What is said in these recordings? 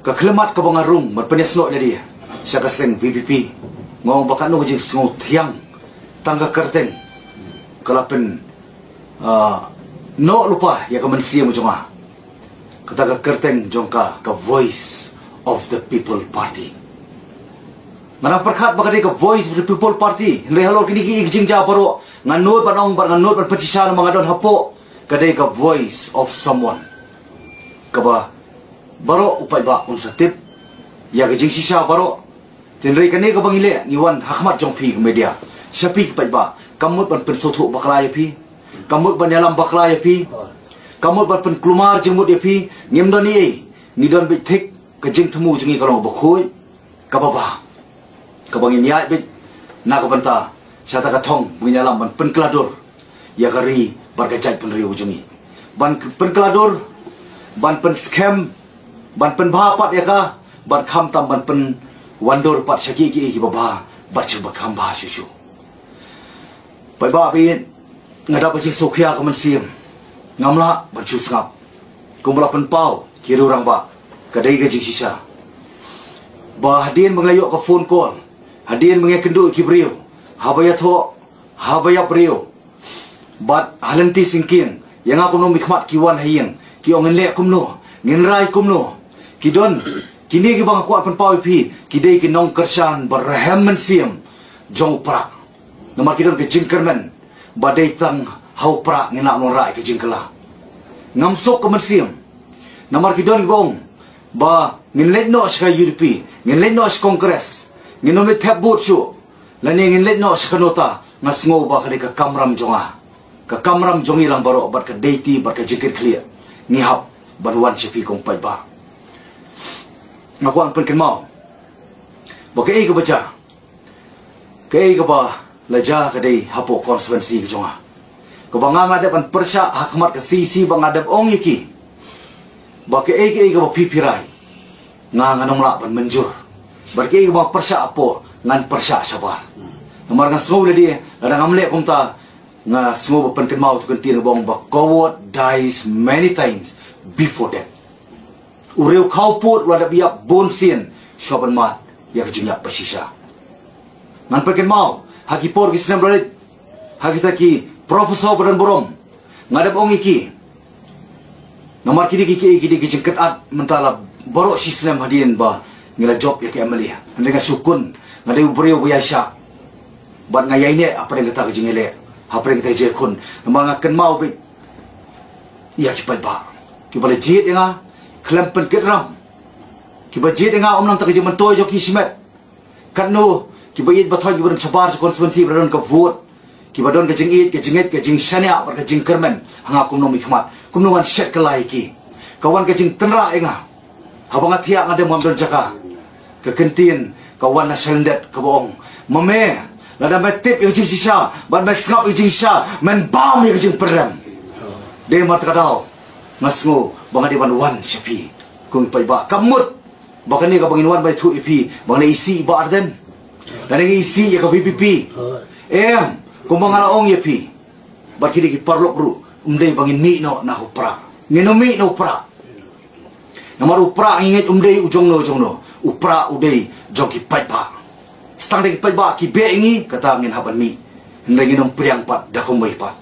Kekelemat ke bangarung berpenyesnok jadi siya kaseng VPP ngong bakat no jing sengot tiang tangga kerteng kalapen no lupa ya kemensia mujonga kataga kerteng jongka ke Voice of the People Party mana perkat bakal ke Voice of the People Party henry halor kini ki jing ja paro nganut panong bar nganut pan pecishan mangadon hapo kadai ke Voice of someone kaba baro upai ba unsatip ya ke jing sisa baro tenrei kane ka bangile ngiwan hakmat jongpi ke media syapi upai ba kamut ban pensotu bakla ya pi kamut ban dalam bakla ya pi kamut ban pen klumar jemut ya pi ngimdon ni ngidon bitik ke jing temu jingi kalau bakoi kababa kabangin ya bit na ka banta syata ka thong bunyalam ban pen klador ya kari bargajai pen riu jungi ban pen klador ban pen scam ban pen bapat ya ka ban kham tam ban pen wandor pat syaki ki baba baca bakam ba susu pai ba bin ngada baca sokhia ka mensim ngamla ban chu ngap kumla pen pau kiri orang ba kadai gaji sisa ba hadin menglayok ke phone call hadin mengekendu ki brio habaya tho habaya brio bat halenti singkin yang aku no mikmat kiwan hayeng ki ongen le kumno ngin rai kumno kidon kini ki bang kuat pen pau pi kidai ki nong kersan berhem mensiam jong prak nomor kidon ke jingkermen badai tang hau prak ngina non rai ke jingkela ngamsok ke mensiam nomor kidon bong ba ngin let no ska UDP ngin let no kongres ngin no tap bot shu lani ngin let no ska nota ngasngo ba kade ka kamram jonga ka kamram jongi lang baro bat ka deiti bat ka jingker clear ngihap baruan sipi kong pai ba ngakuan pen kenmau bakai ke baca ke ba laja kadai hapo konstituensi ke jonga ke banga ngadep an persya hakmat ke sisi bang ngadep ong iki bakai ke ba pipirai nganong la ban menjur bakai ke ba persya apo ngan persya sabar nomor ngan sngau le dia ada ngamle kumta nga sngau pen kenmau tu kentir bong ba coward dies many times before that ureu kau put wada biak bonsian shoban mat ya kejunyak basisha ngan perken mau haki por kisnem bralit haki taki profesor badan borom ngadap ong iki nomor kidi jengket at mentala borok sistem hadien ba ngila job ya ke amalia dengan sukun ngadai ubreu biasa bat ngayaine apa yang kita kejingele apa yang kita jekun nomor ngaken mau bit ya kipai ba kibale jit nga kelampen ketram kiba jid nga omnam ta kejeman toy jo kismet kanno kiba yit bathoy kiba sabar konstituensi bradon ka vote kiba don ke jingit ke jing shania par ke jing kermen hanga kumno mikmat kumno wan shet kelai ki kawan ke jing tenra nga habang atia ngade mamdon jaka ke kentin kawan na selendet ke boong mame lada metip yo jing sisa ban mesngap yo jing sisa men bam yo jing perem de mat kadau ngasngo bangadi ban wan sipi kung pai ba kamut bakani ka bangin wan bai thu ipi bangna isi ba arden dan isi ya ka VPP kung mangala ong yepi bakidi ki parlok ru umdei bangin mi no na upra ngino mi no upra nomor upra ingit umdei ujong no upra udei joki pai ba stang de pai ba ki be ingi kata ngin haban mi ndai nginom priang pat da kombai pat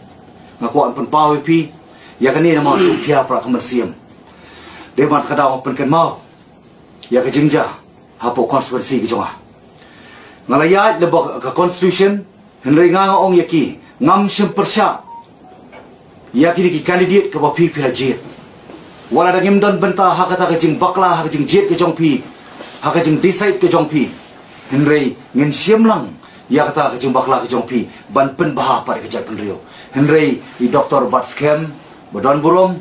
ngakuan pen pau yepi ya kani nama sukia pra kemersiam demat kadang pen ken mau ya ke jingja hapo konstituensi ke jonga ngalaya lebok ke constitution henry nga ong yaki ngam sim persya ya kini ki candidate ke bapi pilajit wala dangim don benta hakata ke jing bakla hak jing jet ke jongpi hak jing decide ke jongpi henry ngin siam lang ya kata ke jing bakla ke jongpi ban pen bah pada ke jat pen rio henry i doktor bat scam badan burom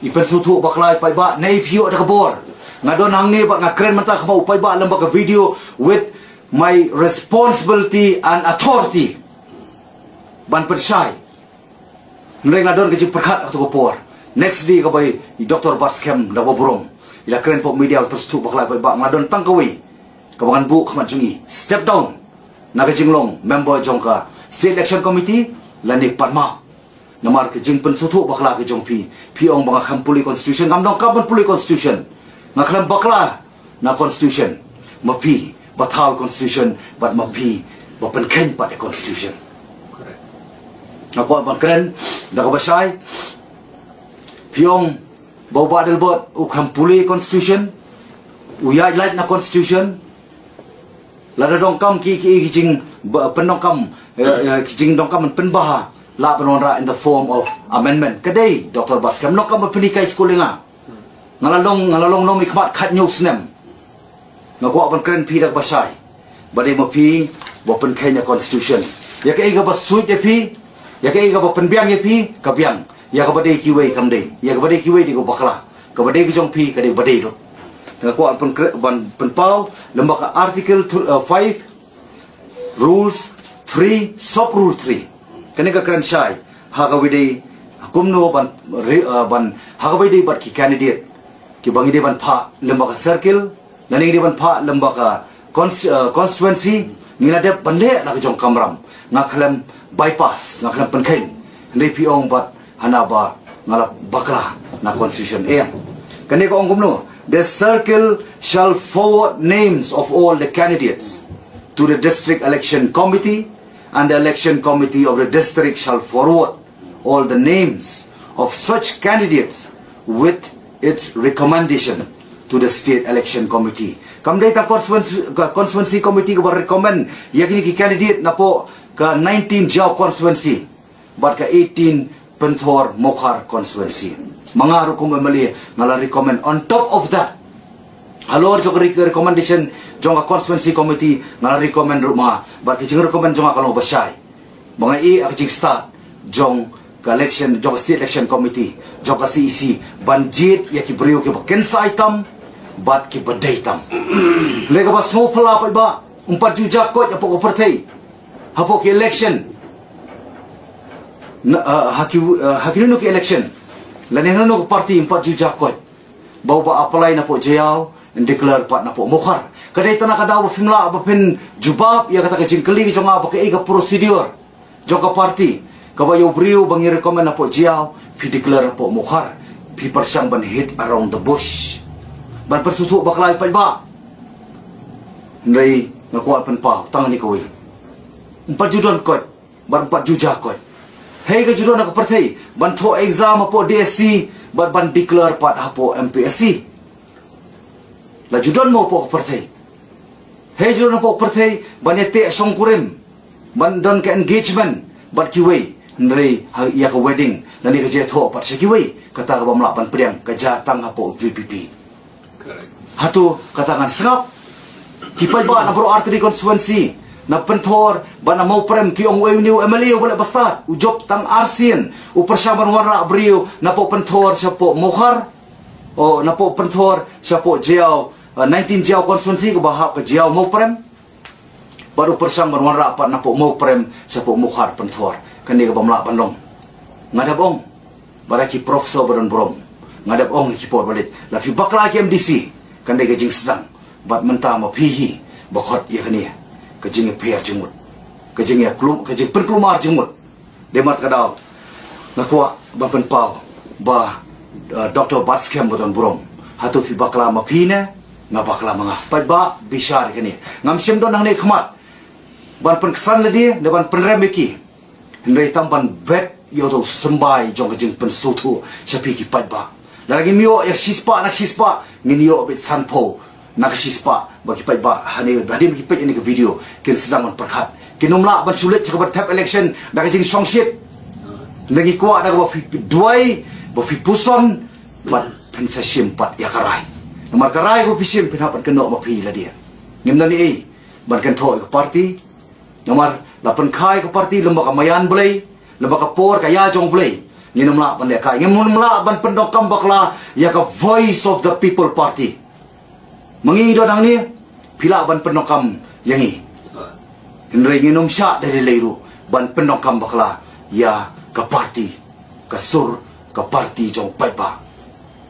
ipen sutu baklai pai ba nei pio ada kabor ngadon hang ni ba ngakren mata kau pai ba lembaga video with my responsibility and authority ban persai nreng ngadon ke perkat atau kopor next day ka bai doktor barskem da burom ila kren pop media perstu baklai pai ba ngadon tangkawi kabangan bu khamat jungi step down naga jinglong member jongka state election committee lani patma namar ke jing pen sutu bakla ke jongpi piong banga kham puli constitution ngam dong kaban puli constitution ngaklam bakla na constitution mapi bathau constitution but mapi bapen ken pat constitution ngakwa bangkren da basai piong bawa del bot ukam puli constitution uyai light na constitution lada dongkam ki jing pendongkam jing dongkam penbaha la penonra in the form of amendment kadai Dr. Baskem nokam penikai schoolinga ngalalong no mikmat khat nyu snem ngakwa ban kren pi dak basai badai mo pi bo pen kenya constitution ya ka iga basuit de pi ya ka iga bo pen biang ye pi ka biang ya ka badai kiwei kam dei ya ka badai kiwei di go bakla ka badai ki jong pi ka dei badai do ngakwa pen pau lembaga article 5 rules 3 sub rule 3 kaneka kren shai hagawide kumno ban hagawide bat ki candidate ki bangi de ban pha lembaga circle nani de ban pha lembaga constituency ngina de bande la jong kamram ngakhlem bypass ngakhlem penkain ndei piong bat hanaba ngala bakla na constitution kaneka ongumno the circle shall forward names of all the candidates to the district election committee, and the election committee of the district shall forward all the names of such candidates with its recommendation to the state election committee. Kamdai ta constituency committee ko recommend yakini ki candidate na po ka 19 Jau constituency but ka 18 Penthor Mokhar constituency. Mga rukum emali ngala recommend on top of that halor jog recommendation jong constituency committee ngala recommend rumah but ki jing recommend jong kalau basai mga akjing start jong election jong state election committee jong CEC banjit ya ki brio ki ken saitam but ki badaitam lega ba so pala ba 4 juta ko ya pokok partai hapo ki election hakinu ki election lanin no parti 4 juta ko bawa apply na po jayau and declare pat na po Mokhar kadai tanah kadaw fimla bapin jubab ya kata ke jingkeli jong apa ke ega procedure jong parti kabayo brio bangi recommend na po jayau pi declare po Mokhar pi persang ban hit around the bush ban persutu baklai pa ba ndai ngakwa pen pa tang ni koi 4 judon ko ban 4 juta ko hey ke judon nak partai ban tho exam po DSC ban declare pat hapo MPSC la judon mo po partai hey judon po partai ban ete songkurim ban don ke engagement ban kiwei ndai ya ka wedding nani ke je tho pat kiwei kata ka bamla ban priang ka jatang hapo VPP hatu katakan sengap kipai ba na bro artery constituency na Penthor ba na mau prem ki ong new MLA wala basta ujob tang arsin u persaman warna brio na po Penthor sa po Mokhar o na po Penthor sa po Jayau 19 Jayau constituency ko bahap ka Jayau mau prem baru persaman warna pa na po mau prem sa po Mokhar Penthor kani ka bamla panlong ngadabong baraki professor baron brom ngadabong ki po balit la fi bakla ki MDC kandai ka jing sedang bat mentah ma pihi bakot ya kani kejing piar jemut kejing ya klum kejing penklumar jemut demat kadau ngakwa bapen pau ba Dr. Baskem boton brom hatu fi bakla ma pine nga bakla manga pai ba bishar kani ngam sim don nang ne khmat ban pen kesan ledi de ban pen remeki ndai tamban bet yo do sembai jong kejing pen sutu sapi ki pai ba lagi mio ya sispa nak sispa nginio bit sanpo nak sispa bagi pai ba hani badim ki pai ini ke video kin sedang man perkhat kinumla ban sulit cakabat tap election dak jing songsit lagi kuat dak ba fi duai ba fi puson bat pensa simpat ya karai nomor karai ko pisim pinapat keno ma pi la dia ngimna ni ban kan thoi ko parti nomor lapan khai ko parti lembaga mayan blai lembaga por kaya jong blai nginumla ban dia kai nginumla ban pendokam bakla ya ka voice of the people party mangi do nang ni pila ban penokam yangi henry nginum sya dari leiru ban penokam bakla ya ka parti ka sur ka parti jong pai ba